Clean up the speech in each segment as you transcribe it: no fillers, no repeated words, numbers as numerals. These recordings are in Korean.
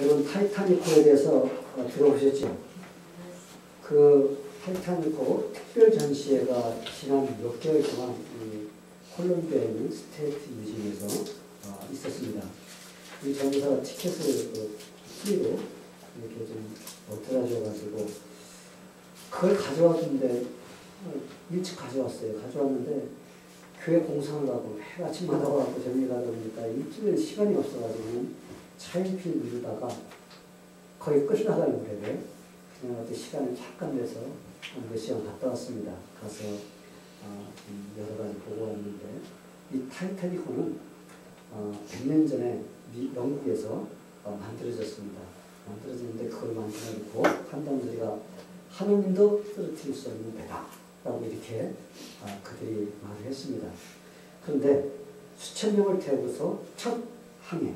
여러분 타이타닉호에 대해서 들어보셨죠? 그 타이타닉호 특별 전시회가 지난 몇 개월 동안 콜롬비아에 있는 스테이트 뮤지엄에서 있었습니다. 이 전사가 티켓을 프리로 이렇게 좀 들어줘가지고 그걸 가져왔는데 일찍 가져왔어요. 가져왔는데 교회 공사를 하고 매일 아침마다 와서 정리를 하다 보니까 일주일 시간이 없어가지고 차일피 누르다가 거의 끝나가려고 그래요. 그냥 어떤 시간을 잠깐 내서 몇 시간 갔다 왔습니다. 가서 여러 가지 보고 왔는데 이 타이타닉호는 100년 전에 영국에서 만들어졌습니다. 만들어졌는데 그걸 만들어놓고 한다는 소리가 하나님도 쓰러뜨릴 수 없는 배다 라고 이렇게 그들이 말을 했습니다. 그런데 수천 명을 태우고서 첫 항해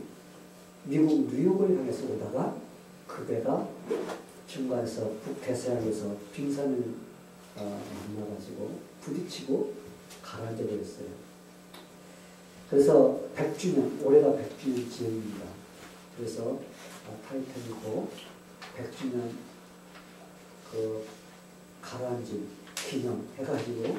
미국 뉴욕을 향해서 오다가 그 배가 중간에서 북대서양에서 빙산을 만나가지고 부딪히고 가라앉아 버렸어요. 그래서 100주년, 올해가 100주년 기념입니다. 그래서 타이타닉호 100주년 그 가라앉은 기념해가지고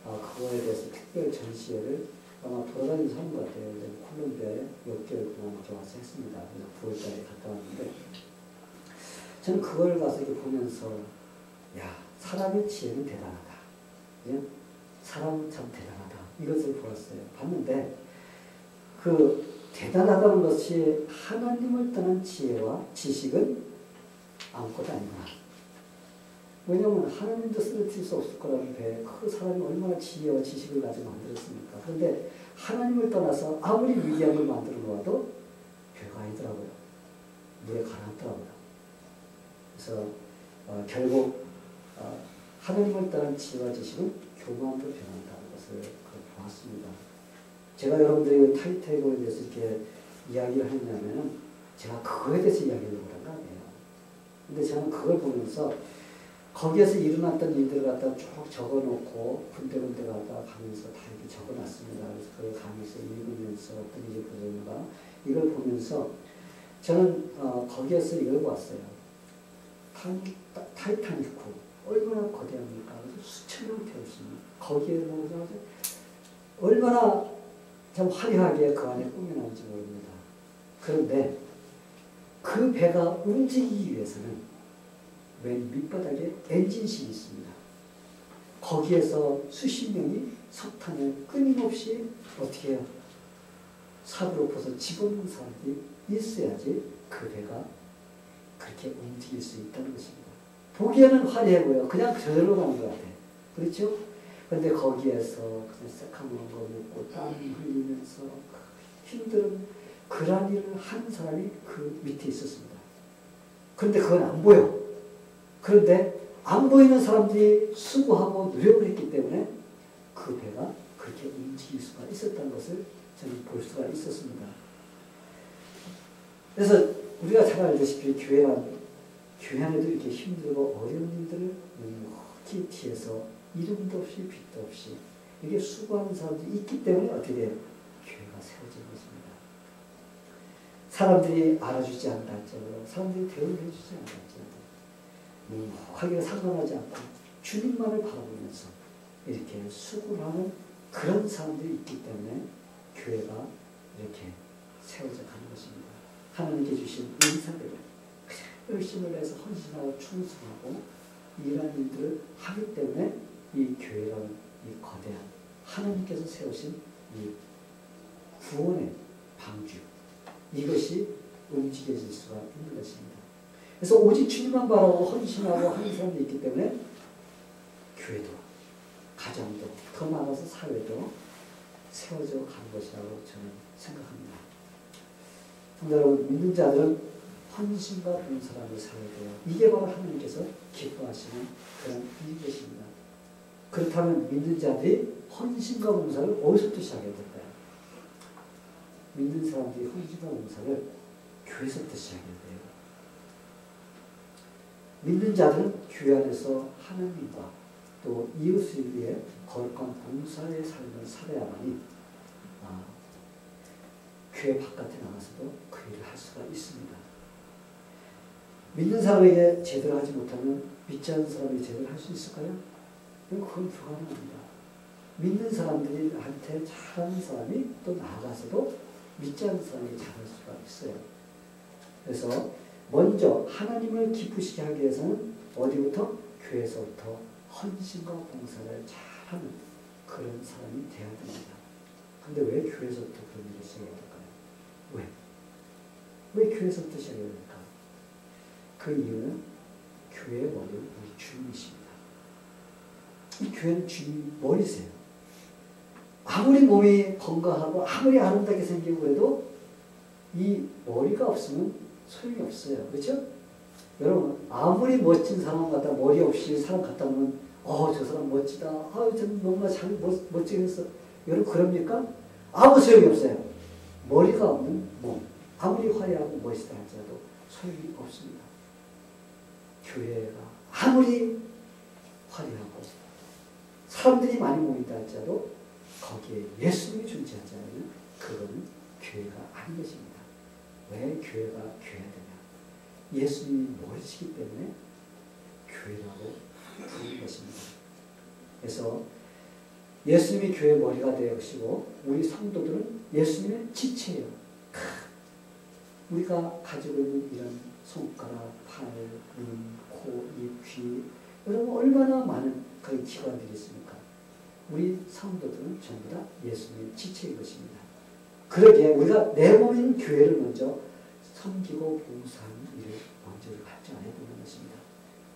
그거에 대해서 특별 전시회를 아마 돌아다니면서 하는 것 같아요. 콜롬비아에 몇 개월 동안 이렇게 와서 했습니다. 그래서 9월달에 갔다 왔는데 저는 그걸 가서 이렇게 보면서 야, 사람의 지혜는 대단하다. 예? 사람은 참 대단하다. 이것을 보았어요. 봤는데 그 대단하다는 것이 하나님을 떠난 지혜와 지식은 아무것도 아니구나. 왜냐하면 하나님도 쓰러뜨릴 수 없을 거라는 배, 그 사람이 얼마나 지혜와 지식을 가지고 만들었습니까? 그런데 하나님을 떠나서 아무리 위대한 걸 만들어 놓아도 배가 아니더라고요. 물에 가라앉더라고요. 그래서 결국 하나님을 떠난 지혜와 지식은 교만으로 변한다는 것을 보았습니다. 제가 여러분들이 타이타닉호에 대해서 이렇게 이야기를 했냐면은 제가 그거에 대해서 이야기를 하는 거 아니에요. 근데 저는 그걸 보면서 거기에서 일어났던 일들을 갖다 쭉 적어놓고 군데군데 가다 가면서 다 이렇게 적어놨습니다. 그래서 그걸 가면서 읽으면서 어떤 일이 벌어졌는가 이걸 보면서 저는 거기에서 이걸 보았어요. 타이타닉호 얼마나 거대합니까? 수천 명 태웠습니다. 거기에 보면서 얼마나 참 화려하게 그 안에 꾸며놨는지 모릅니다. 그런데 그 배가 움직이기 위해서는 맨 밑바닥에 엔진실이 있습니다. 거기에서 수십 명이 석탄을 끊임없이 어떻게 해요? 삽으로 퍼서 집어넣는 사람들이 있어야지 그 배가 그렇게 움직일 수 있다는 것입니다. 보기에는 화려해 보여. 그냥 저절로 가는 것 같아. 그렇죠? 그런데 거기에서 그냥 새카만 거 먹고 땀 흘리면서 힘든 그런 일을 하는 사람이 그 밑에 있었습니다. 그런데 그건 안 보여. 그런데 안 보이는 사람들이 수고하고 노력을 했기 때문에 그 배가 그렇게 움직일 수가 있었다는 것을 저는 볼 수가 있었습니다. 그래서 우리가 잘 알다시피 교회 안에도 이렇게 힘들고 어려운 일들을 묵묵히 뒤에서 이름도 없이 빛도 없이 이렇게 수고하는 사람들이 있기 때문에 어떻게 돼요? 교회가 세워진 것입니다. 사람들이 알아주지 않다 할지라도 사람들이 대우를 해주지 않다 할지라도 묵묵하게 상관하지 않고 주님만을 바라보면서 이렇게 수고를 하는 그런 사람들이 있기 때문에 교회가 이렇게 세워져 가는 것입니다. 하나님께 주신 인사대로 열심을 내서 헌신하고 충성하고 이러한 일들을 하기 때문에 이 교회라는 이 거대한 하나님께서 세우신 이 구원의 방주 이것이 움직여질 수가 있는 것입니다. 그래서 오직 주님만 바라고 헌신하고 하는 사람이 있기 때문에 교회도 가정도 더 나아가서 사회도 세워져 가는 것이라고 저는 생각합니다. 성도 여러분, 믿는 자들은 헌신과 봉사라는 사회돼요. 이게 바로 하나님께서 기뻐하시는 그런 일이십니다. 그렇다면 믿는 자들이 헌신과 봉사를 어디서부터 시작해야 될까요? 믿는 사람들이 헌신과 봉사를 교회에서부터 시작해야 돼요. 믿는 자들은 교회 안에서 하나님과 또 이웃을 위해 거룩한 봉사의 삶을 살아야만이 교회 바깥에 나가서도 그 일을 할 수가 있습니다. 믿는 사람에게 제대로 하지 못하면 믿지 않는 사람이 제대로 할 수 있을까요? 그건 불가능합니다. 믿는 사람들한테 잘하는 사람이 또 나아가서도 믿지 않는 사람에게 잘할 수가 있어요. 그래서 먼저 하나님을 기쁘시게 하기 위해서는 어디부터? 교회에서부터 헌신과 봉사를 잘하는 그런 사람이 돼야 됩니다. 근데 왜 교회에서부터 그런 일을 시작해야 될까요? 왜? 왜 교회에서부터 시작해야 될까? 그 이유는 교회의 머리는 우리 주님이십니다. 이 교회는 주님 머리세요. 아무리 몸이 건강하고 아무리 아름답게 생기고 해도 이 머리가 없으면 소용이 없어요. 그렇죠? 여러분 아무리 멋진 사람 갖다 머리 없이 사람 갖다 놓으면 저 사람 멋지다. 저는 너무나 잘 멋지게 했어. 여러분 그럽니까? 아무 소용이 없어요. 머리가 없는 몸. 아무리 화려하고 멋있다 할지라도 소용이 없습니다. 교회가 아무리 화려하고 사람들이 많이 모인다 할지라도 거기에 예수님이 존재하지 않으면 그거는 교회가 아닌 것입니다. 왜 교회가 교회가 되냐? 예수님이 머리시기 때문에 교회라고 부르는 것입니다. 그래서 예수님이 교회 머리가 되시고 우리 성도들은 예수님의 지체예요. 우리가 가지고 있는 이런 손가락, 팔, 눈, 코, 입, 귀 여러분 얼마나 많은 그 기관들이 있습니까? 우리 성도들은 전부 다 예수님의 지체인 것입니다. 그러기에 우리가 내 몸인 교회를 먼저 섬기고 봉사하는 일을 먼저 발전해야 되는 것입니다.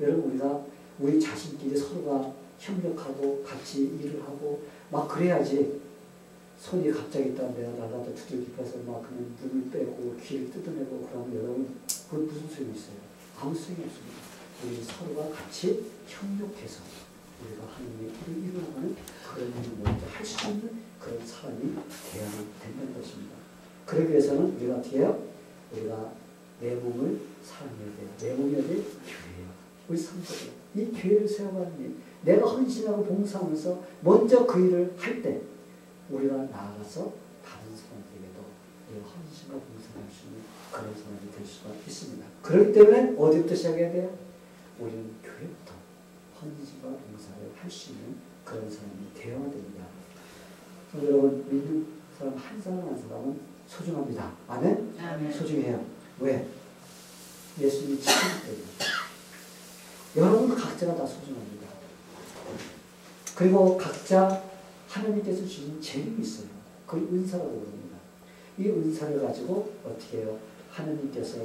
여러분 우리 자신끼리 서로가 협력하고 같이 일을 하고 막 그래야지 손이 갑자기 있다면 내가 나가다 두들기파서 막 그냥 눈을 빼고 귀를 뜯어내고 그러면 여러분 그건 무슨 소용이 있어요? 아무 소용이 없습니다. 우리 서로가 같이 협력해서 우리가 하나님의 일을 이루어가는 그런 일을 먼저 할 수 있는 그런 사람이 되어야 된다는 것입니다. 그러기 위해서는 우리가 어떻게 해요? 우리가 내 몸을 사랑해야 돼요. 내 몸이 어디? 교회예요. 우리 성도들. 이 교회를 세워가는 일. 내가 헌신하고 봉사하면서 먼저 그 일을 할 때 우리가 나아가서 다른 사람들에게도 우리가 헌신과 봉사를 할 수 있는 그런 사람이 될 수가 있습니다. 그렇기 때문에 어디부터 시작해야 돼요? 우리는 교회부터 헌신과 봉사를 할 수 있는 그런 사람이 되어야 됩니다. 여러분 믿는 사람 한 사람 한 사람은 소중합니다. 아멘? 아멘. 소중해요. 왜? 예수님이 지키기 때문에. 여러분 각자가 다 소중합니다. 그리고 각자 하나님께서 주신 재능이 있어요. 그걸 은사라고 부릅니다. 이 은사를 가지고 어떻게 해요? 하나님께서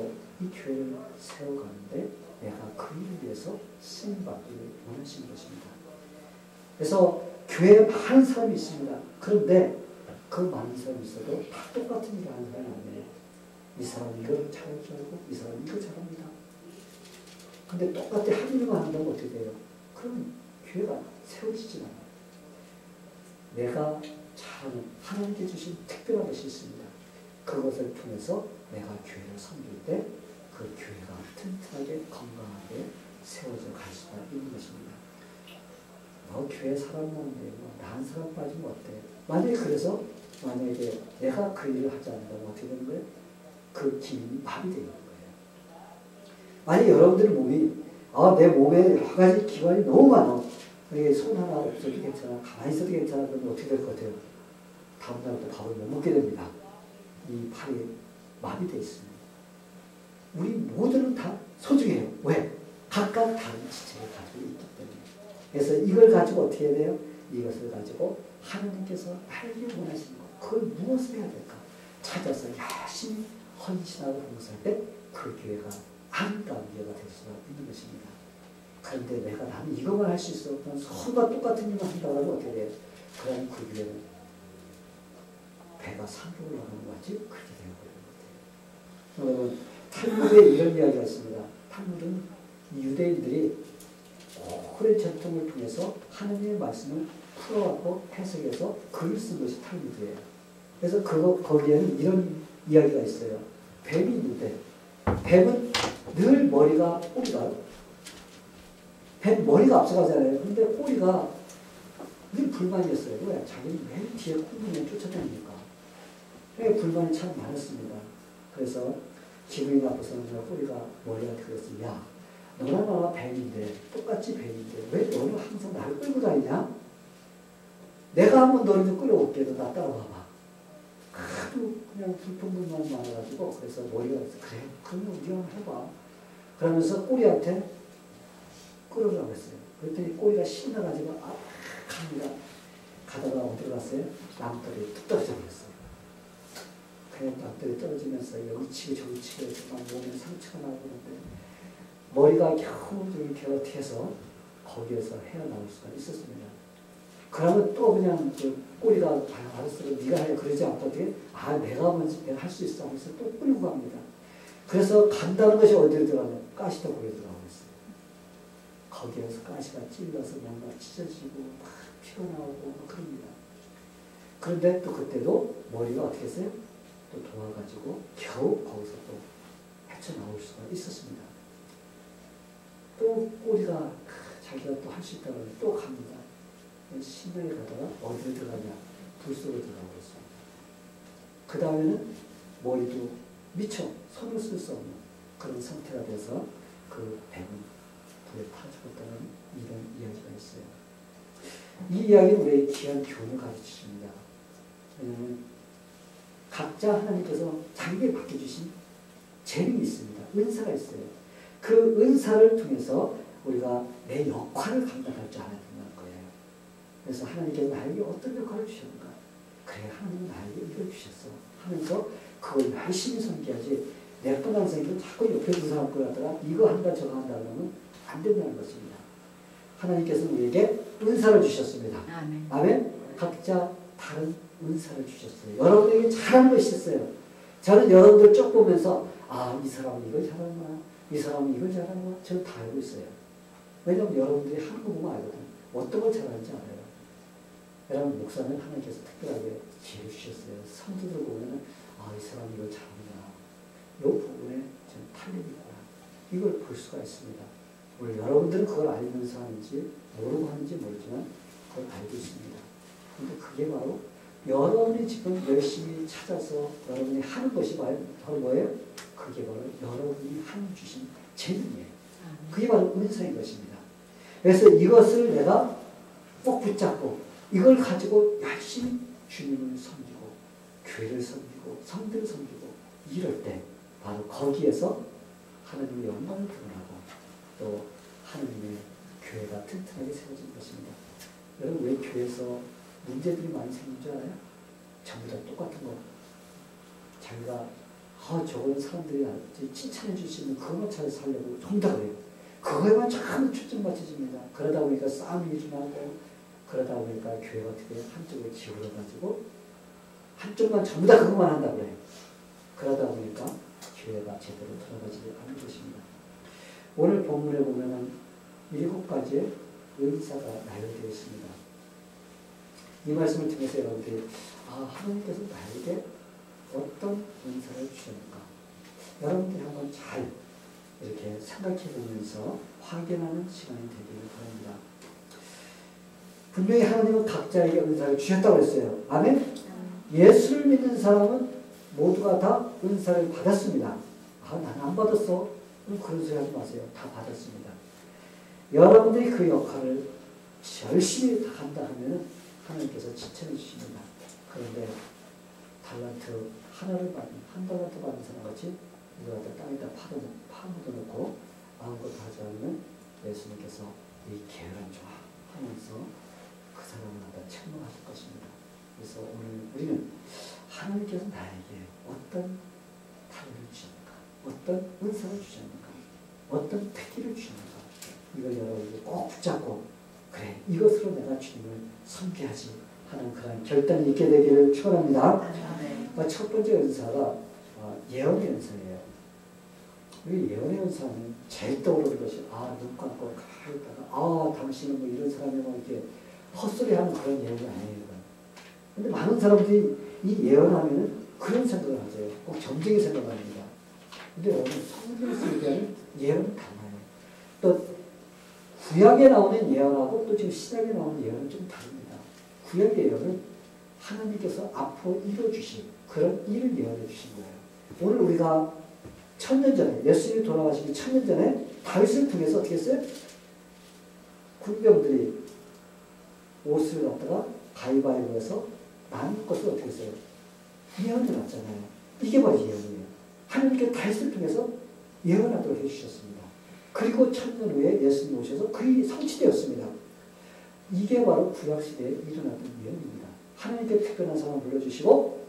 이 교회를 세워가는데 내가 그 일을 위해서 쓰임받기를 원하시는 것입니다. 그래서 교회에 많은 사람이 있습니다. 그런데 그 많은 사람이 있어도 다 똑같은 일을 하는 사람이 아니에요. 이 사람은 이걸 잘할 줄 알고 이 사람은 이거 잘합니다. 근데 똑같이 한 일만 한다면 어떻게 돼요? 그럼 교회가 세워지지 않아요. 내가 잘하는 하나님께 주신 특별한 것이 있습니다. 그것을 통해서 내가 교회를 섬길 때 그 교회가 튼튼하게 건강하게 세워져 갈 수가 있는 것입니다. 교회 사람 많은데 나한 사람 빠지면 어때? 만약에 내가 그 일을 하지 않는다면 어떻게 되는 거예요? 그 기능이 마비되는 거예요. 만약에 여러분들 몸이 내 몸에 여러 가지 기관이 너무 많아. 손 하나 없어도 괜찮아. 가만히 있어도 괜찮아. 그러면 어떻게 될 것 같아요? 다음날부터 밥을 못 먹게 됩니다. 이 팔이 마비되어 있습니다. 우리 모두는 다 소중해요. 왜? 각각 다른 지체를 가지고 있기 때문에. 그래서 이걸 가지고 어떻게 해야 돼요? 이것을 가지고 하나님께서 알기 원하시는 것. 그걸 무엇을 해야 될까? 찾아서 열심히 헌신하고 봉사할 때 그 교회가 아름다운 교회가 될 수가 있는 것입니다. 그런데 나는 이것만 할 수 있어. 난 서로가 똑같은 일만 한다고 하면 어떻게 돼요? 그럼 그 교회는 배가 산으로 올라가는 것 같이 그렇게 되어버리는 것 같아요. 탈무드에 이런 이야기가 있습니다. 탈무드는 유대인들이 오랜 전통을 통해서 하나님의 말씀을 풀어갖고 해석해서 글을 쓴 것이 탈무드예요. 그래서 거기에는 이런 이야기가 있어요. 뱀이 있는데 뱀은 늘 꼬리가 뱀 머리가 앞서가잖아요. 근데 꼬리가 늘 불만이었어요. 왜? 자기는 맨 뒤에 콧물에 쫓아다니니까. 불만이 참 많았습니다. 그래서 기분이 나빠서는 꼬리가 머리한테 그랬어. 야, 너나 나나 뱀인데, 똑같이 뱀인데 왜 너는 항상 나를 끌고 다니냐? 내가 한번 너를 좀 끌어올게. 너 나 따라와봐. 하도 그냥 불평불만 많아가지고 그래서 머리가 그래 그러면 우리가 한번 해봐. 그러면서 꼬리한테 끌으라고 했어요. 그랬더니 꼬리가 신나가지고 갑니다. 가다가 어디로 갔어요? 남떨이 뚝 떨어져 버렸어요. 그냥 남떨이 떨어지면서 여기 치고 저기 치고 정말 몸에 상처가 나고 그러는데 머리가 겨우 이렇게 어떻게 해서 거기에서 헤어나올 수가 있었습니다. 그러면 또 그냥 꼬리가 알았어 네가 해 그러지 않고 어떻게 내가 먼저 내가 할 수 있어 하면서 또 끌고 갑니다. 그래서 간다는 것이 어디로 들어가냐? 가시도 거기에 들어가고 있어요. 거기에서 가시가 찔러서 뭔가 찢어지고 막 피가 나오고 막 그럽니다. 그런데 또 그때도 머리가 어떻게 했어요? 또 도와가지고 겨우 거기서 또 헤쳐나올 수가 있었습니다. 또 꼬리가 자기가 또 할 수 있다고 하면 또 갑니다. 신나게 가다가 어디로 들어가냐? 불 속으로 들어가고 있습니다. 그 다음에는 머리도 미처 손을 쓸 수 없는 그런 상태가 돼서 그 뱀은 불에 타 죽었다는 이런 이야기가 있어요. 이 이야기는 우리에게 귀한 교훈을 가르치십니다. 왜냐하면 각자 하나님께서 자기에게 맡겨주신 재능이 있습니다. 은사가 있어요. 그 은사를 통해서 우리가 내 역할을 감당할 줄 알아야 된다는 거예요. 그래서 하나님께서 나에게 어떤 역할을 주셨는가? 그래, 하나님은 나에게 이걸 주셨어 하면서 그걸 열심히 섬기야지 내 뻔한 생각을 자꾸 옆에 두 사람 걸 갖다가 이거 한다 저거 한다 그러면 안 된다는 것입니다. 하나님께서 우리에게 은사를 주셨습니다. 아멘. 아멘. 각자 다른 은사를 주셨어요. 여러분에게 잘하는 것이 있어요. 저는 여러분들 쭉 보면서 이 사람은 이걸 잘하는구나, 이 사람은 이걸 잘하는구나, 저는 다 알고 있어요. 왜냐하면 여러분들이 하는 거 보면 알거든요. 어떤 걸 잘하는지 알아요. 여러분 목사는 하나님께서 특별하게 기회 주셨어요. 성도들 보면은 이 사람이 이걸 잘하는구나, 이 부분에 좀 탄력이 있구나, 이걸 볼 수가 있습니다. 물론 여러분들은 그걸 알면서 하는지 모르고 하는지 모르지만 그걸 알고 있습니다. 그런데 그게 바로 여러분이 지금 열심히 찾아서 여러분이 하는 것이 바로 뭐예요? 그게 바로 여러분이 하나님 주신 재능이에요. 그게 바로 은사인 것입니다. 그래서 이것을 내가 꼭 붙잡고 이걸 가지고 열심히 주님을 섬기고 교회를 섬기고 성들을 섬기고 이럴 때 바로 거기에서 하나님의 영광을 드러나고 또 하나님의 교회가 튼튼하게 세워진 것입니다. 여러분 왜 교회에서 문제들이 많이 생긴 줄 알아요? 전부 다 똑같은 거. 자기가 저건 사람들이 칭찬해 줄 수 있는 그것만 찾아서 살려고 전부 다 그래요. 그거에만 참 초점 맞춰집니다. 그러다 보니까 싸움이 일어나고 그러다 보니까 교회가 어떻게 한쪽으로 기울어가지고 한쪽만 전부 다 그것만 한다고 해요. 그러다 보니까 교회가 제대로 돌아가지 않는 것입니다. 오늘 본문에 보면은 7가지의 은사가 나열되어 있습니다. 이 말씀을 통해서 여러분들이 하나님께서 나에게 어떤 은사를 주셨는가? 여러분들이 한번 잘 이렇게 생각해 보면서 확인하는 시간이 되기를 바랍니다. 분명히 하나님은 각자에게 은사를 주셨다고 했어요. 아멘? 예수를 믿는 사람은 모두가 다 은사를 받았습니다. 나는 안 받았어. 그런 소리 하지 마세요. 다 받았습니다. 여러분들이 그 역할을 열심히 다 한다 하면 하나님께서 칭찬해 주십니다. 그런데 달란트 하나를 받은, 한 달란트 받은 사람 같이 이거 갖다 땅에다 파묻어놓고 아무것도 하지 않으면 예수님께서 이 게으른 자 하면서 그 사람을 갖다 책망하실 것입니다. 그래서 오늘 우리는 하나님께서 나에게 어떤 talent을 주셨는가, 어떤 은사를 주셨는가, 어떤 특기를 주셨는가, 이걸 여러분들이 꼭 붙잡고 그래 이것으로 내가 주님을 섬겨야지 하는 그런 결단이 있게 되기를 축원합니다. 첫 번째 은사가 예언의 은사예요. 우리 예언의 은사는 제일 떠오르는 것이 눈 감고 가만히 있다가 당신은 뭐 이런 사람이 뭐 이렇게 헛소리하는 그런 예언이 아니에요. 근데 많은 사람들이 이 예언하면은 그런 생각을 하세요. 꼭 점쟁이 생각합니다. 근데 여러분 성경에서 얘기하는 예언은 달라요. 또 구약에 나오는 예언하고 또 지금 신약에 나오는 예언은 좀 다릅니다. 구약의 예언은 하나님께서 앞으로 이루어주신 그런 일을 예언해 주신 거예요. 오늘 우리가 천년 전에, 예수님이 돌아가시기 천년 전에 다윗을 통해서 어떻게 했어요? 군병들이 옷을 갖다가 가위바위보해서 나눈 것을 어떻게 했어요? 예언해 놨잖아요. 이게 바로 예언이에요. 하나님께 다윗을 통해서 예언하도록 해주셨습니다. 그리고 천년 후에 예수님 오셔서 그 일이 성취되었습니다. 이게 바로 구약시대에 일어났던 예언입니다. 하나님께 특별한 사람을 불러주시고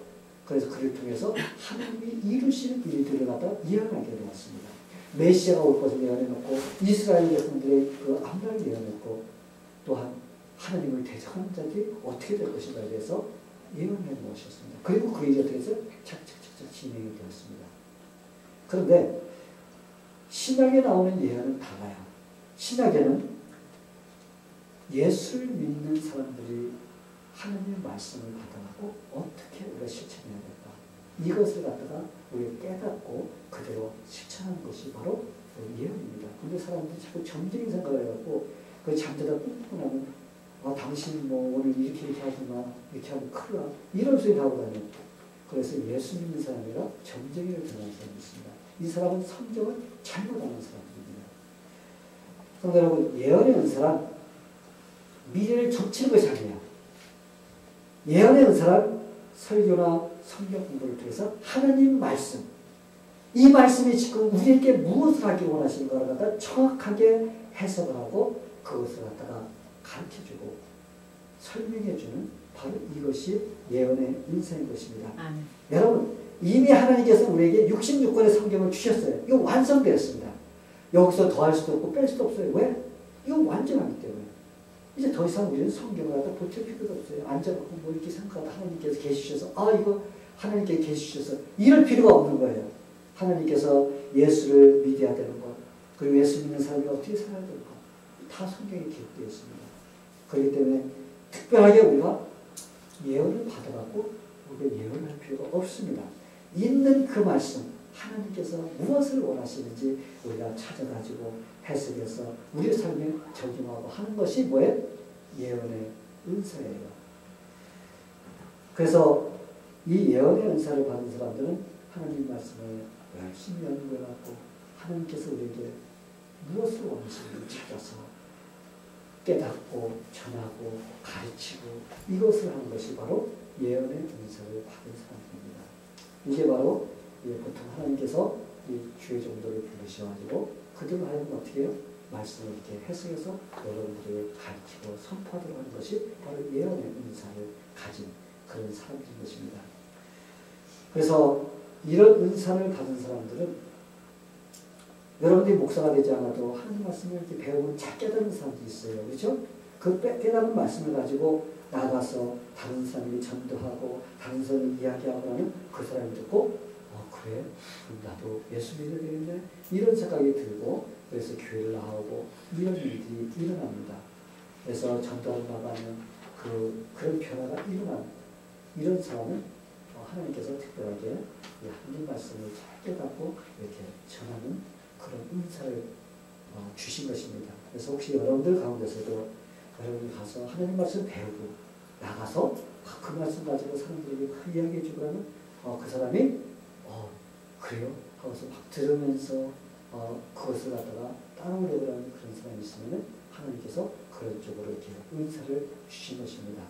그래서 그를 통해서 하나님이 이루시는 일들을 갖다가 예언하게 되었습니다. 메시아가 올 것을 예언해놓고 이스라엘 백성들의 그 암날을 예언했고 또한 하나님을 대적하는 자들이 어떻게 될 것인가에 대해서 예언해 놓으셨습니다. 그리고 그 일이 어떻게 해서 착착착착 진행이 되었습니다. 그런데 신약에 나오는 예언은 달라요. 신약에는 예수를 믿는 사람들이 하나님의 말씀을 받아가고 어떻게 우리가 실천해야 될까? 이것을 갖다가 우리가 깨닫고 그대로 실천하는 것이 바로 예언입니다. 근데 사람들이 자꾸 점쟁이 생각을 해갖고 그 잠자다 꿈꾸고 나면 당신 뭐 오늘 이렇게 하지마 이렇게 하면 큰일 나 이런 소리 하고 다녀요. 그래서 예수 믿는 사람이라 점쟁이를 전하는 사람이 있습니다. 이 사람은 성경을 잘못하는 사람입니다. 그런데 여러분 예언의 은사란 미래를 점치는 것이 아니에요. 예언의 은사란 설교나 성경 공부를 통해서 하나님 말씀 이 말씀이 지금 우리에게 무엇을 하기 원하시는가를 갖다 정확하게 해석을 하고 그것을 갖다가 가르쳐주고 설명해주는 바로 이것이 예언의 은사인 것입니다. 여러분 이미 하나님께서 우리에게 66권의 성경을 주셨어요. 이거 완성되었습니다. 여기서 더할 수도 없고 뺄 수도 없어요. 왜? 이거 완전하기 때문에. 이제 더 이상 우리는 성경을 갖다 보탤 필요도 없어요. 앉아갖고 뭐 이렇게 생각하다 하나님께서 계시셔서 이거 하나님께 계시셔서 이럴 필요가 없는 거예요. 하나님께서 예수를 믿어야 되는 것 그리고 예수 믿는 사람이 어떻게 살아야 되는 것 다 성경에 기록되어 있습니다. 그렇기 때문에 특별하게 우리가 예언을 받아갖고 우리가 예언을 할 필요가 없습니다. 있는 그 말씀 하나님께서 무엇을 원하시는지 우리가 찾아가지고 해석해서 우리의 삶에 적용하고 하는 것이 뭐예요? 예언의 은사예요. 그래서 이 예언의 은사를 받은 사람들은 하나님 말씀을 열심히 연구해갖고 하나님께서 우리에게 무엇을 원하시는지 찾아서 깨닫고 전하고 가르치고 이것을 하는 것이 바로 예언의 은사를 받은 사람입니다. 이게 바로 보통 하나님께서 이 주의 종들을 부르셔가지고 그들을 하여금 어떻게 해요? 말씀을 이렇게 해석해서 여러분들을 가르치고 선포하도록 하는 것이 바로 예언의 은사를 가진 그런 사람들인 것입니다. 그래서 이런 은사를 받은 사람들은 여러분들이 목사가 되지 않아도 하나님 말씀을 이렇게 배우면 잘 깨닫는 사람들이 있어요. 그렇죠? 그 깨닫는 말씀을 가지고 나가서 다른 사람에게 전도하고 다른 사람이 이야기하고 나면 그 사람이 듣고 그래? 그럼 나도 예수 믿어야 되겠네? 이런 생각이 들고 그래서 교회를 나오고 이런 일들이 일어납니다. 그래서 전도하러 나가면 그런 변화가 일어나는 이런 사람은 하나님께서 특별하게 하나님 말씀을 잘 깨닫고 이렇게 전하는 그런 은사를 주신 것입니다. 그래서 혹시 여러분들 가운데서도 여러분이 가서 하나님 말씀 배우고 나가서 그 말씀 가지고 사람들에게 이야기해 주고 하면 그 사람이 그래요? 하고서 막 들으면서 그것을 갖다가 따라오려고 하는 그런 사람이 있으면 하나님께서 그런 쪽으로 이렇게 은사를 주신 것입니다.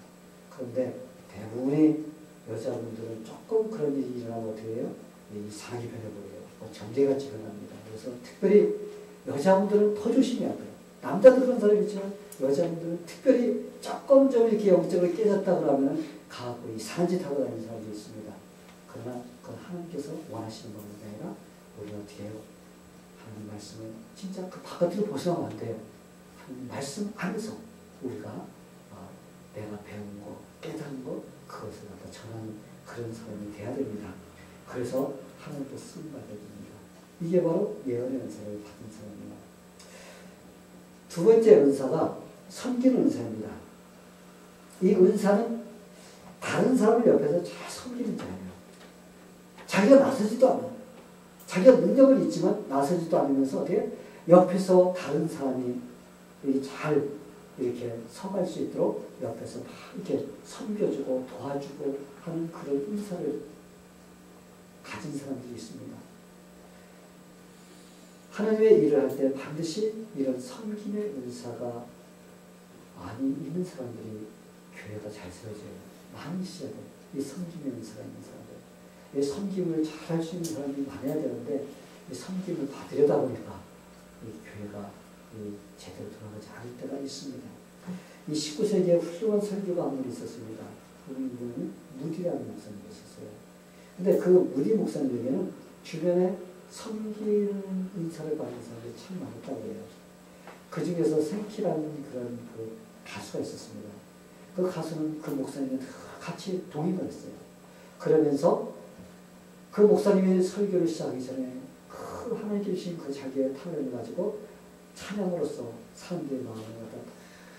그런데 대부분의 여자분들은 조금 그런 일이 일어나면 어떻게 해요? 이상하게 변해버려요. 점쟁이같이 변합니다. 그래서 특별히 여자분들은 더 조심해야 돼요. 남자도 그런 사람이 있지만 여자분들은 특별히 조금 좀 이렇게 영적으로 깨졌다 그러면 가고 이상한 짓 하고 다니는 사람도 있습니다. 그러나 그건 하나님께서 원하시는 것이 아니라 우리가 어떻게 해요? 하나님 말씀을 진짜 그 바깥으로 벗어나면 안 돼요. 하나님 말씀 안에서 우리가 내가 배운 거, 깨달은 거 그것을 갖다 전하는 그런 사람이 돼야 됩니다. 그래서 하나님께 쓰임 받아야 됩니다. 이게 바로 예언의 은사를 받은 사람입니다. 두 번째 은사가 섬기는 은사입니다. 이 은사는 다른 사람을 옆에서 잘 섬기는 자예요. 자기가 나서지도 않아요. 자기가 능력은 있지만 나서지도 않으면서 어떻게 옆에서 다른 사람이 잘 이렇게 서갈 수 있도록 옆에서 막 이렇게 섬겨주고 도와주고 하는 그런 은사를 가진 사람들이 있습니다. 하나님의 일을 할 때 반드시 이런 섬김의 은사가 많이 있는 사람들이 교회가 잘 세워져요. 많이 있어야 돼요. 이 섬김의 은사가 있는 사람들. 이 섬김을 잘 할 수 있는 사람이 많아야 되는데 이 섬김을 받으려다 보니까 이 교회가 제대로 돌아가지 않을 때가 있습니다. 이 19세기에 훌륭한 설교가 한 분 있었습니다. 그분은 무디라는 목사님이 있었어요. 근데 그 무디 목사님에게는 주변에 섬기는 은사를 받은 사람들이 참 많았다고 해요. 그 중에서 생키라는 그런 그 가수가 있었습니다. 그 가수는 그 목사님과 같이 동행을 했어요. 그러면서 그 목사님이 설교를 시작하기 전에 그 하나님께 주신 그 자기의 탤런트를 가지고 찬양으로서 사람들의 마음을 갖다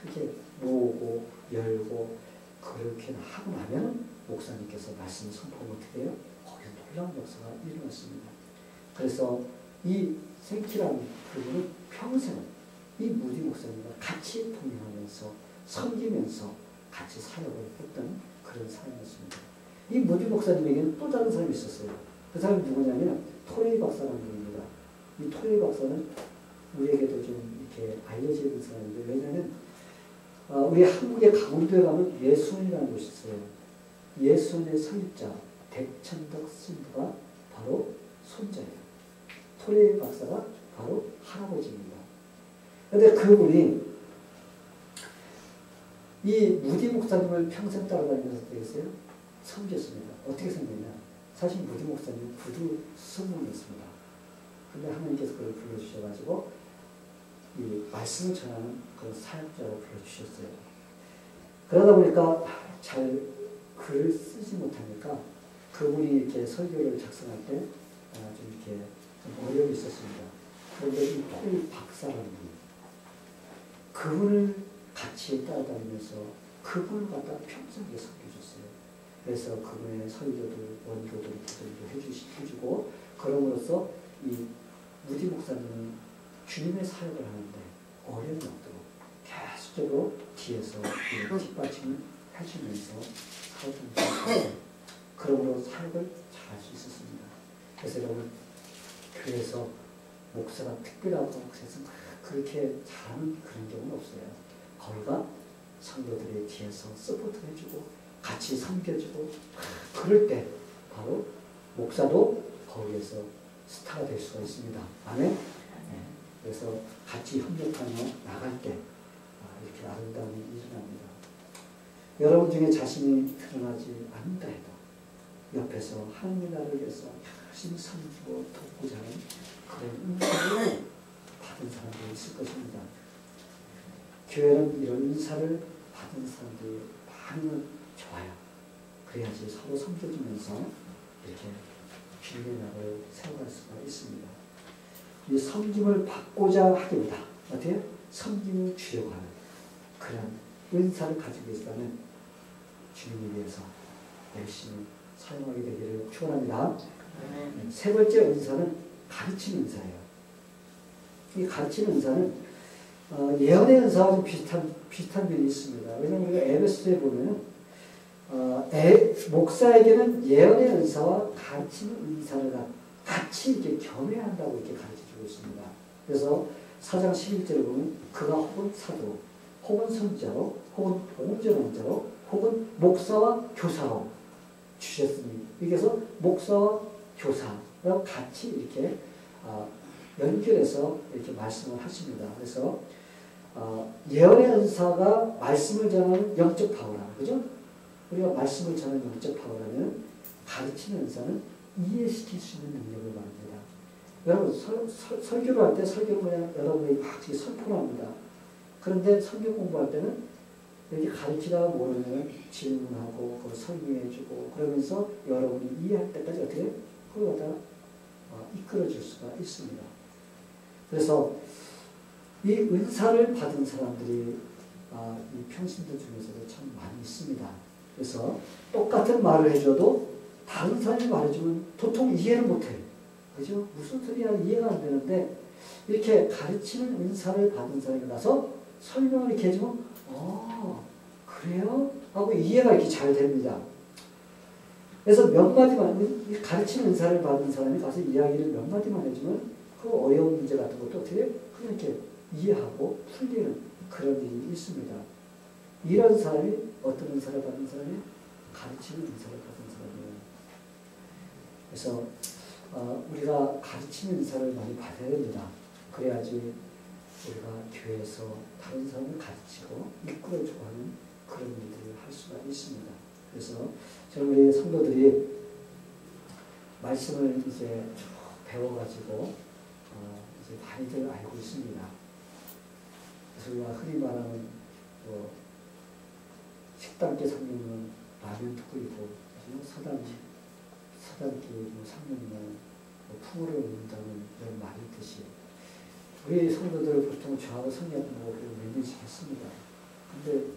이렇게 모으고 열고 그렇게 하고 나면 목사님께서 말씀을 선포하면 어떻게 해요? 거기서 놀라운 역사가 일어났습니다. 그래서 이 생키라는 그분은 평생 이 무디 목사님과 같이 동행하면서 섬기면서 같이 사역을 했던 그런 사람이었습니다. 이 무디 목사님에게는 또 다른 사람이 있었어요. 그 사람이 누구냐면 토레이 박사라는 분입니다. 이 토레이 박사는 우리에게도 좀 이렇게 알려져 있는 사람인데 왜냐하면 우리 한국의 강원도에 가면 예수원이라는 곳이 있어요. 예수원의 설립자 백천덕 스님가 바로 손자예요. 토레이 박사가 바로 할아버지입니다. 그런데 그분이 이 무디 목사님을 평생 따라다니면서 어떻게 했어요? 섬겼습니다. 어떻게 섬겼냐? 사실 무디 목사님은 구두 스승이었습니다. 근데 하나님께서 그걸 불러주셔가지고 이 말씀을 전하는 그런 사역자로 불러주셨어요. 그러다 보니까 잘 글을 쓰지 못하니까 그분이 이렇게 설교를 작성할 때 좀 이렇게 좀 어려움이 있었습니다. 그런데 이 토레이 박사라는 분, 그분을 같이 따라다니면서 그분을 갖다 평생에 섬겨줬어요. 그래서 그분의 설교들, 원고들, 기도도 해주고 그럼으로써 이 무디 목사님은 주님의 사역을 하는데 어려움이 없도록 계속적으로 뒤에서 뒷받침을 해주면서 사역을 그러므로 사역을 잘 할 수 있었습니다. 그래서 여러분 교회에서 목사가 특별하고 그래서 그렇게 잘하는 그런 경우는 없어요. 거기가 성도들의 뒤에서 서포트 해주고 같이 섬겨주고 그럴 때 바로 목사도 거기에서 스타가 될 수가 있습니다. 아멘? 네. 그래서 같이 협력하며 나갈 때 이렇게 아름다움이 일어납니다. 여러분 중에 자신이 드러나지 않는다 해도 옆에서 하나님의 나라를 위해서 열심히 섬기고 돕고자 하는 그런 은사를 받은 사람들이 있을 것입니다. 교회는 이런 은사를 받은 사람들이 많으면 좋아요. 그래야지 서로 섬겨주면서 이렇게 주님의 나라를 세워갈 수가 있습니다. 이 섬김을 받고자 하기보다 어때요? 섬김을 주려고 하는 그런 은사를 가지고 있다면 주님을 위해서 열심히 사용하게 되기를 축원합니다. 세 번째 은사는 가르치는 은사예요. 이 가르치는 은사는 예언의 은사와 좀 비슷한 면이 있습니다. 왜냐하면 우리가 에베소서에 보면 목사에게는 예언의 은사와 가르치는 은사를 같이 이렇게 겸해한다고 이렇게 가르쳐주고 있습니다. 그래서 4장 11절에 보면 그가 혹은 사도, 혹은 선지자로, 혹은 복음전환자로, 혹은 목사와 교사로 주셨으니 여기서 목사와 교사와 같이 이렇게 연결해서 이렇게 말씀을 하십니다. 그래서 예언의 은사가 말씀을 전하는 영적 파워라, 그죠? 우리가 말씀을 전하는 영적 파워라면 가르치는 은사는 이해시킬 수 있는 능력을 말합니다. 여러분 설교를 할 때 설교를 그냥 여러분이 막 선포를 합니다. 그런데 성경 공부할 때는 여기 가르치다가 모르면 질문하고 그걸 설명해주고 그러면서 여러분이 이해할 때까지 어떻게 그걸 갖다가 이끌어줄 수가 있습니다. 그래서 이 은사를 받은 사람들이 이 평신들 중에서도 참 많이 있습니다. 그래서 똑같은 말을 해줘도 다른 사람이 말해주면 도통 이해를 못해요. 그죠? 무슨 소리야 이해가 안 되는데 이렇게 가르치는 은사를 받은 사람이 나서 설명을 이렇게 해주면 그래요? 하고 이해가 이렇게 잘 됩니다. 그래서 몇 마디만 가르치는 은사를 받은 사람이 가서 이야기를 몇 마디만 해주면 그 어려운 문제 같은 것도 어떻게 그냥 이렇게 이해하고 풀리는 그런 일이 있습니다. 이런 사람이 어떤 은사를 받은 사람이 가르치는 은사를 받은 사람이에요. 그래서 우리가 가르치는 은사를 많이 받아야 됩니다. 그래야지 우리가 교회에서 다른 사람을 가르치고 이끌어주고 하는 그런 일들을 할 수가 있습니다. 그래서 저는 우리 성도들이 말씀을 이제 쭉 배워가지고 이제 많이들 알고 있습니다. 그래서 우리가 흔히 말하는 식당계 성령은 라면 끓이고 서당계 성령은 풍으로 먹는다는 이런 말이 있듯이 우리 성도들 보통 저하고 성령하고 맹연씩 했습니다. 근데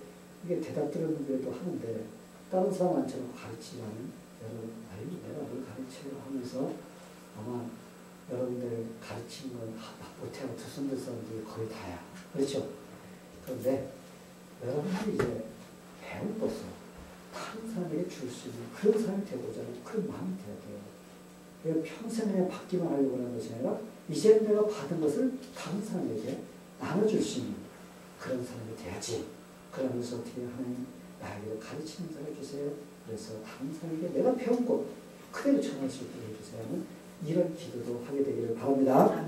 이게 대답 들었는데도 하는데 다른 사람한테는 가르치라는 여러분, 내가 뭘 가르치려고 하면서 아마 여러분들 가르치는 건 못해하고 두 손 들 사람들이 거의 다야. 그렇죠? 그런데 여러분들이 이제 배운 것을 다른 사람에게 줄 수 있는 그런 사람이 되고자 하는 그런 마음이 돼야 돼요. 내가 평생 그냥 받기만 하려고 하는 것이 아니라 이제 내가 받은 것을 다른 사람에게 나눠줄 수 있는 그런 사람이 돼야지. 그러면서 어떻게 하나님 나에게 가르치는 사람을 주세요. 그래서 다른 사람에게 내가 배운 것 그대로 전할 수 있도록 해주세요 하는 이런 기도도 하게 되기를 바랍니다.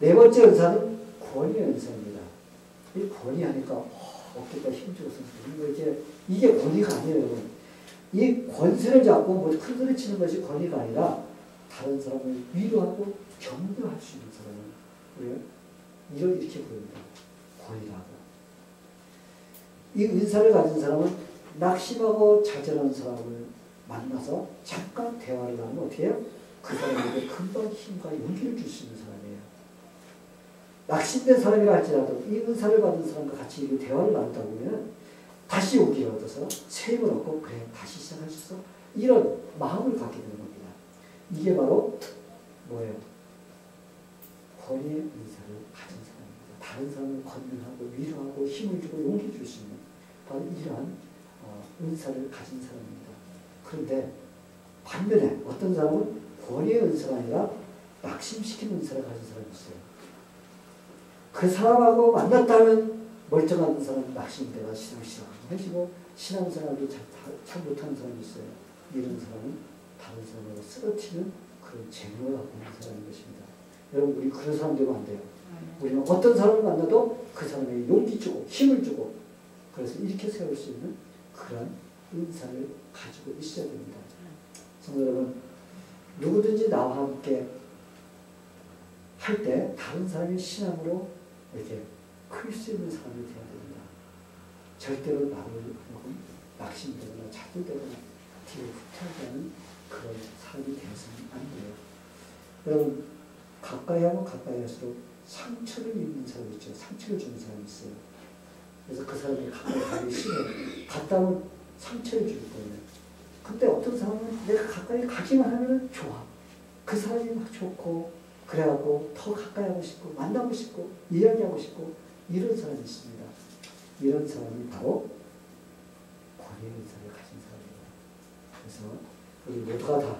네 번째 은사는 권위의 은사입니다. 이 권위하니까 어깨가 힘주고 선생님 이게 권위가 아니에요. 여러분. 이 권세를 잡고 뭐 큰 소리 치는 것이 권위가 아니라 다른 사람을 위로하고 격려할 수 있는 사람은 우리가 이렇게 부릅니다. 권위라고. 이 은사를 가진 사람은 낙심하고 좌절하는 사람을 만나서 잠깐 대화를 하면 어떻게 해요? 그 사람에게 금방 힘과 용기를 줄 수 있는 사람이에요. 낙심된 사람이라 할지라도 이 은사를 받은 사람과 같이 대화를 나누다 보면 다시 용기를 얻어서 새 힘을 얻고 그래 다시 시작할 수 있어. 이런 마음을 갖게 되는 겁니다. 이게 바로 뭐예요? 권위의 은사를 가진 사람입니다. 다른 사람을 권면하고 위로하고 힘을 주고 용기 줄 수 있는 바로 이러한 은사를 가진 사람입니다. 그런데 반면에 어떤 사람은 권위의 은사가 아니라 낙심시키는 은사를 가진 사람이 있어요. 그 사람하고 만났다면 멀쩡한 사람은 낙심되가 시상시상해지고 신앙생활도 잘 못하는 사람이 있어요. 이런 사람은 다른 사람을 쓰러뜨리는 그런 재능을 갖고 있는 사람인 것입니다. 여러분 우리 그런 사람 되면 안 돼요. 우리는 어떤 사람을 만나도 그 사람에게 용기 주고 힘을 주고 그래서 이렇게 세울 수 있는 그런 은사를 가지고 있어야 됩니다. 성도 여러분, 누구든지 나와 함께 할 때 다른 사람의 신앙으로 이렇게 클 수 있는 사람이 되어야 됩니다. 절대로 나를 낙심되거나 자들되거나 뒤로 후퇴하지 않은 그런 사람이 되어서는 안 돼요. 여러분, 가까이 하면 가까이 할수록 상처를 입는 사람이 있죠. 상처를 주는 사람이 있어요. 그래서 그 사람이 가까이 가기 싫어요. 갔다 오면 상처를 줄 거예요. 근데 어떤 사람은 내가 가까이 가기만 하면 좋아. 그 사람이 막 좋고 그래갖고 더 가까이 하고 싶고 만나고 싶고 이야기하고 싶고 이런 사람이 있습니다. 이런 사람이 바로 권위의 은사를 가진 사람입니다. 그래서 우리 모두가 다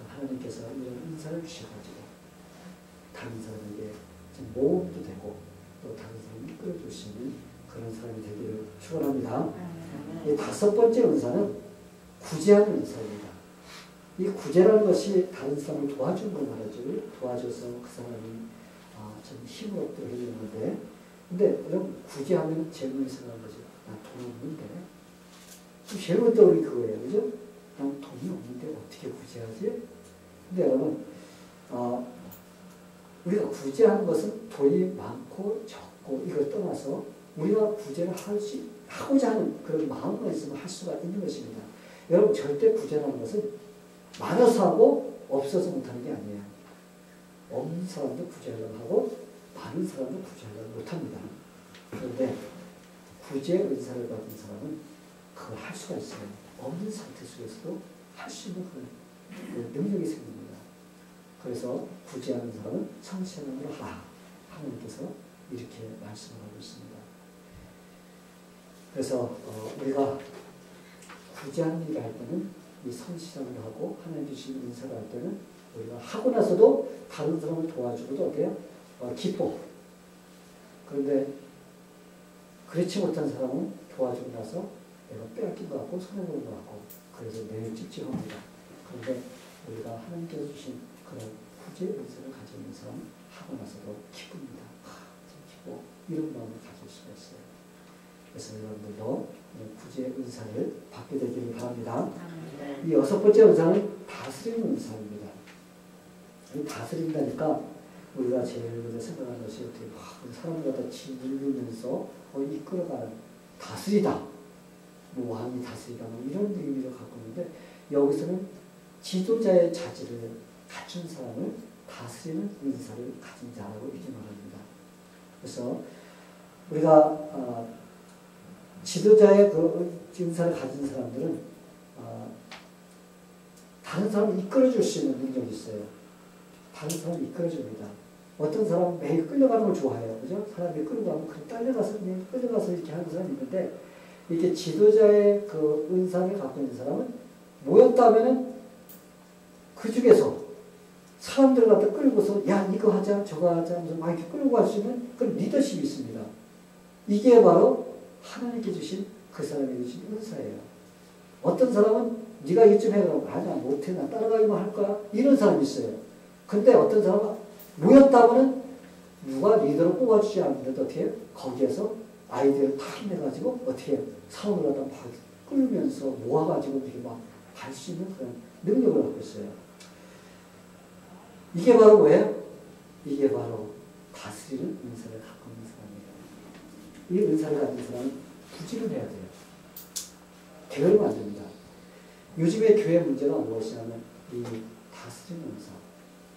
하나님께서 이런 은사를 주셔가지고 다른 사람에게 모험도 되고 또 다른 사람을 이끌어줄 수 있는 그런 사람이 되기를 축원합니다. 이 다섯 번째 은사는 구제하는 은사입니다. 이 구제라는 것이 다른 사람을 도와주는 걸 말하죠. 도와줘서 그 사람이 좀 힘을 얻도록 해주는데 근데 여러분 구제하면 제일 먼저 생각하는 거죠. 난 돈 없는데 제일 먼저 우리 그거예요. 그죠? 난 돈이 없는데 어떻게 구제하지? 근데 여러분 우리가 구제하는 것은 돈이 많고 적고 이걸 떠나서 우리가 구제를 하고자 하는 그런 마음만 있으면 할 수가 있는 것입니다. 여러분 절대 구제라는 것은 많아서 하고 없어서 못하는 게 아니에요. 없는 사람도 구제하려고 하고 많은 사람도 구제하려고 못합니다. 그런데 구제 은사를 받은 사람은 그걸 할 수가 있어요. 없는 상태 속에서도 할 수 있는 그런 능력이 생깁니다. 그래서 구제하는 사람은 성실함으로 하라. 하나님께서 이렇게 말씀을 하고 있습니다. 그래서 우리가 구제하는 일을 할 때는 이 성실함을 하고 하나님 주신 은사를 할 때는 우리가 하고 나서도 다른 사람을 도와주고도 어때요? 기뻐. 그런데 그렇지 못한 사람은 도와주고 나서 내가 빼앗긴 것 같고 손해보는 것 같고 그래서 매일 찝찝합니다. 그런데 우리가 하나님께서 주신 그런 구제의 은사를 가지고 있는 사람은 하고 나서도 기쁩니다. 참 기뻐. 이런 마음을 가질 수가 있어요. 그래서 여러분들도 구제의 은사를 받게 되기를 바랍니다. 이 6번째 은사는 다스리는 은사입니다. 이 다스린다니까 우리가 제일 먼저 생각하는 것이 어떻게 막 사람을 갖다 짓누르면서 이끌어가는 다스리다. 뭐 왕이 다스리다. 뭐 이런 의미를 갖고 있는데 여기서는 지도자의 자질을 갖춘 사람을 다스리는 은사를 가진 자라고 이렇게 말합니다. 그래서 우리가 지도자의 그 은사를 가진 사람들은 다른 사람을 이끌어줄 수 있는 능력이 있어요. 다른 사람을 이끌어줍니다. 어떤 사람은 매일 끌려가는 걸 좋아해요. 그죠? 사람이 끌고 가면 그 끌려가서 이렇게 하는 사람이 있는데 이렇게 지도자의 그 은사를 갖고 있는 사람은 모였다면은 그 중에서 사람들을 갖다 끌고서 야 이거 하자 저거 하자 하면서 막 이렇게 끌고 갈 수 있는 그런 리더십이 있습니다. 이게 바로 하나님께 주신 그 사람에게 주신 은사예요. 어떤 사람은 네가 이쯤 해라고 아니야 못해 나 따라가기만 할 거야 이런 사람이 있어요. 근데 어떤 사람은 모였다고는 누가 리더로 뽑아주지 않는데 어떻게 해요? 거기에서 아이디어를 다 힘내가지고 어떻게 해요? 사람을 갖다 막 끌면서 모아가지고 이렇게 막 갈 수 있는 그런 능력을 갖고 있어요. 이게 바로 뭐예요? 이게 바로 다스리는 은사를 갖고 있는 사람이에요. 이 은사를 가진 사람은 부지런해야 돼요. 게으르면 안 됩니다. 요즘의 교회 문제가 무엇이냐면 이 다스리는 은사,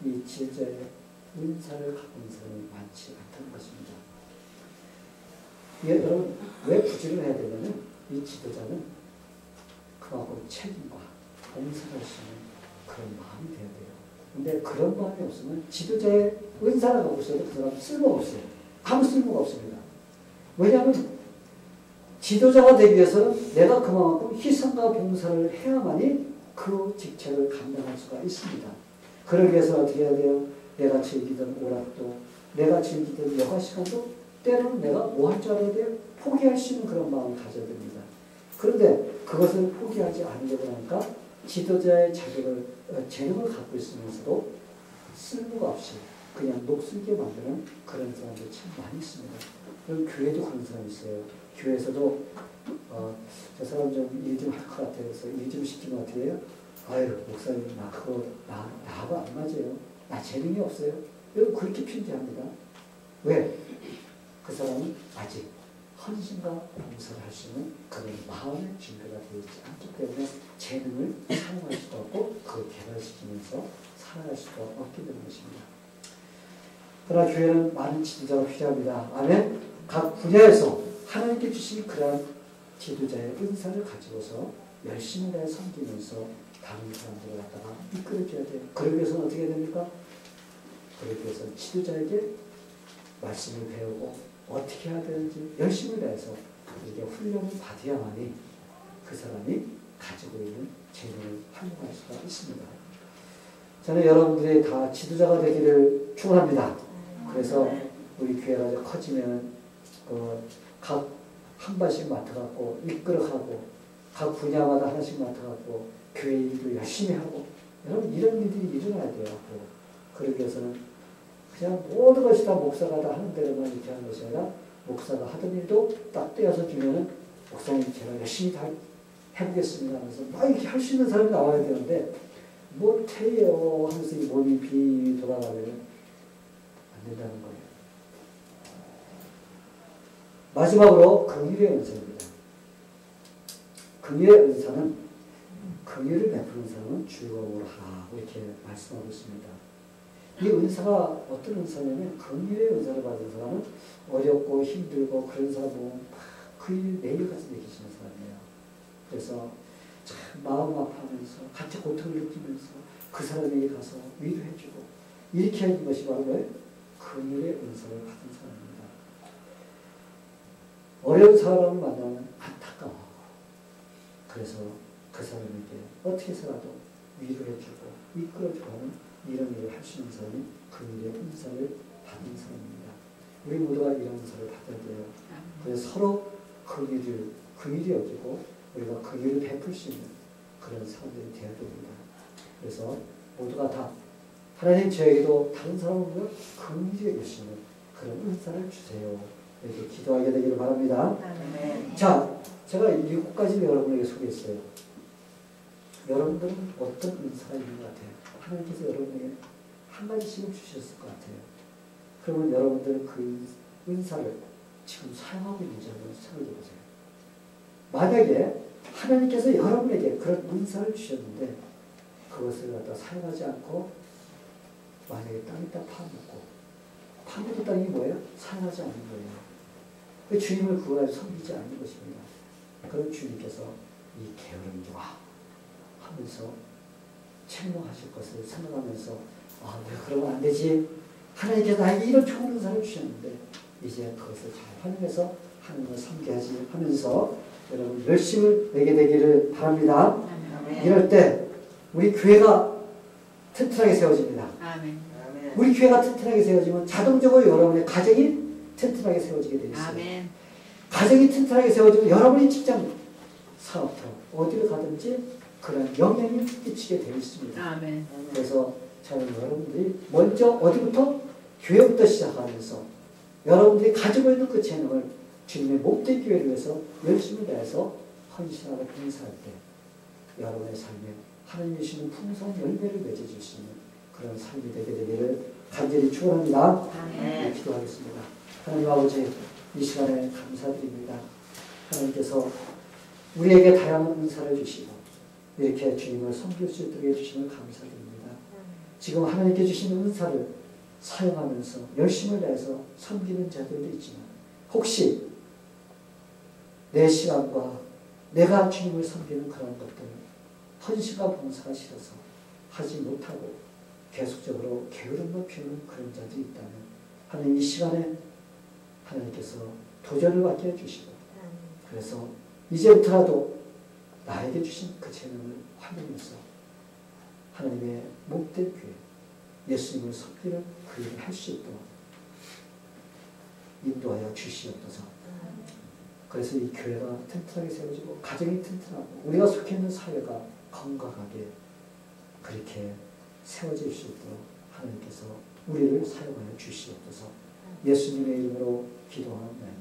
이 지도자의 은사를 갖고 있는 사람이 많지 않다는 것입니다. 예, 여러분 왜 부지런해야 되냐면 이 지도자는 그만큼 책임과 봉사할 수 있는 그런 마음이 돼야 돼요. 근데 그런 마음이 없으면 지도자의 은사를 갖고 있어도 그 사람은 쓸모가 없어요. 아무 쓸모가 없습니다. 왜냐하면 지도자가 되기 위해서는 내가 그만큼 희생과 봉사를 해야만이 그 직책을 감당할 수가 있습니다. 그러기 위해서 어떻게 해야 돼요? 내가 즐기던 오락도, 내가 즐기던 여가 시간도 때로는 내가 뭐 할 줄 알아야 돼요? 포기할 수 있는 그런 마음을 가져야 됩니다. 그런데 그것을 포기하지 않으려고 하니까 지도자의 자격을, 재능을 갖고 있으면서도 쓸모가 없이 그냥 녹슬게 만드는 그런 사람들이 참 많이 있습니다. 그럼 교회도 그런 사람이 있어요. 교회에서도 저 사람 좀 일 좀 할 것 같아요. 그래서 일 좀 시키면 어떻게 해요? 아유 목사님 나 그거 나하고 안 맞아요. 나 재능이 없어요. 여러분 그렇게 편지합니다. 왜? 그 사람은 아직 헌신과 봉사를 할 수 있는 그런 마음의 준비가 되어 있지 않기 때문에 재능을 사용할 수도 없고 그걸 개발시키면서 살아갈 수도 없게 되는 것입니다. 그러나 교회는 많은 지도자가 필요합니다. 아멘? 각 분야에서 하나님께 주신 그러한 지도자의 은사를 가지고서 열심히 날 섬기면서 다른 사람들을 갖다가 이끌어줘야 돼요. 그러기 위해서는 어떻게 해야 됩니까? 그러기 위해서는 지도자에게 말씀을 배우고 어떻게 해야 되는지 열심히 다해서 이게 훈련을 받아야만이 그 사람이 가지고 있는 재능을 활용할 수가 있습니다. 저는 여러분들이 다 지도자가 되기를 축원합니다. 그래서 우리 교회가 커지면 각 한 발씩 맡아갖고 이끌어가고 각 분야마다 하나씩 맡아갖고 교회 일도 열심히 하고 여러분 이런 일들이 일어나야 돼요. 그러기 위해서는 그냥 모든 것이 다 목사가 다 하는 대로만 이렇게 하는 것이 아니라 목사가 하던 일도 딱 떼어서 주면은 목사님 제가 열심히 다 해보겠습니다 하면서 막 이렇게 할 수 있는 사람이 나와야 되는데 못해요 하면서 이 몸이 비 돌아가면 안 된다는 거예요. 마지막으로 긍휼의 은사입니다. 긍휼의 은사는 긍휼을 베푸는 사람은 즐거움을 하라고 이렇게 말씀하고 있습니다. 이 은사가 어떤 은사냐면 긍휼의 은사를 받은 사람은 어렵고 힘들고 그런 사람 보면 그 일 매일같이 느끼시는 사람이에요. 그래서 참 마음 아파하면서 같이 고통을 느끼면서 그 사람에게 가서 위로해주고 이렇게 하는 것이 바로 긍휼의 은사를 받은 사람입니다. 어려운 사람을 만나면 안타까워하고 그래서 그 사람에게 어떻게 해서라도 위로해주고 이끌어주고 하는 이런 일을 할 수 있는 사람이 그 일의 은사를 받는 사람입니다. 우리 모두가 이런 은사를 받아야 돼요. 그래서 서로 그 일이 여기고 우리가 그 일을 베풀 수 있는 그런 사람들이 되어야 됩니다. 그래서 모두가 다 하나님 저에게도 다른 사람을 그 일이 여기시는 그런 은사를 주세요. 이렇게 기도하게 되기를 바랍니다. 자, 제가 7가지를 여러분에게 소개했어요. 여러분들은 어떤 은사가 있는 것 같아요? 하나님께서 여러분에게 한 가지씩은 주셨을 것 같아요. 그러면 여러분들은 그 은사를 지금 사용하고 있는지 한번 생각해 보세요. 만약에 하나님께서 여러분에게 그런 은사를 주셨는데 그것을 갖다 사용하지 않고 만약에 땅에다 파묻고 파묻었다는 게 뭐예요? 사용하지 않는 거예요. 그 주님을 그거를 섬기지 않는 것입니다. 그럼 주님께서 이 게으름이와 하면서 책망하실 것을 생각하면서 왜 그러면 안 되지? 하나님께서 나에게 이런 좋은 은사를 주셨는데 이제 그것을 잘 활용해서 하나님을 섬겨야지 하면서 여러분 열심을 내게 되기를 바랍니다. 아멘. 이럴 때 우리 교회가 튼튼하게 세워집니다. 아멘. 우리 교회가 튼튼하게 세워지면 자동적으로 여러분의 가정이 튼튼하게 세워지게 되어 있어요. 아멘. 가정이 튼튼하게 세워지면 여러분이 직장, 사업터 어디를 가든지 그런 영향이 끼치게 되어 있습니다. 아멘. 그래서 저는 여러분들이 먼저 어디부터? 교회부터 시작하면서 여러분들이 가지고 있는 그 재능을 주님의 목된 교회를 위해서 열심히 다해서 헌신하고 봉사할 때 여러분의 삶에 하나님이 주시는 풍성한 열매를 맺어줄 수 있는 그런 삶이 되게 되기를 간절히 축원합니다. 네, 기도하겠습니다. 하나님 아버지, 이 시간에 감사드립니다. 하나님께서 우리에게 다양한 은사를 주시고 이렇게 주님을 섬길 수 있도록 해주시면 감사드립니다. 지금 하나님께 주신 은사를 사용하면서 열심을 다해서 섬기는 자들도 있지만 혹시 내 시간과 내가 주님을 섬기는 그런 것들을 헌신과 봉사가 싫어서 하지 못하고 계속적으로 게으름만 피우는 그런 자들이 있다면 하나님 이 시간에 하나님께서 도전을 받게 해주시고 그래서 이제부터라도 나에게 주신 그 재능을 활용해서 하나님의 목된 교회 예수님을 섬기는 그 일을 할 수 있도록 인도하여 주시옵소서. 그래서 이 교회가 튼튼하게 세워지고 가정이 튼튼하고 우리가 속해 있는 사회가 건강하게 그렇게 세워질 수 있도록 하나님께서 우리를 사용하여 주시옵소서. 예수님의 이름으로 기도하옵나이다.